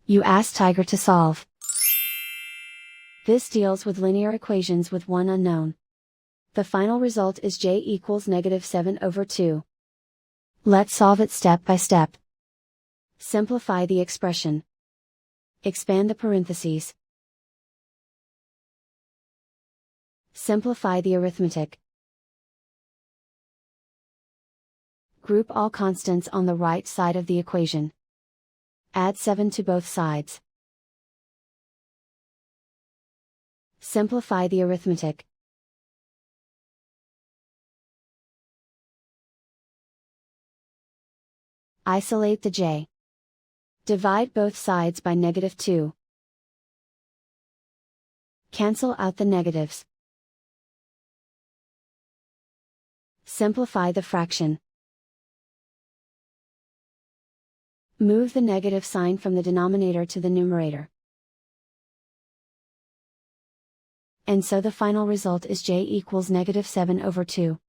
You ask Tiger to solve. This deals with linear equations with one unknown. The final result is j equals -7/2. Let's solve it step by step. Simplify the expression. Expand the parentheses. Simplify the arithmetic. Group all constants on the right side of the equation. Add 7 to both sides. Simplify the arithmetic. Isolate the j. Divide both sides by -2. Cancel out the negatives. Simplify the fraction. Move the negative sign from the denominator to the numerator. And so the final result is j equals -7/2.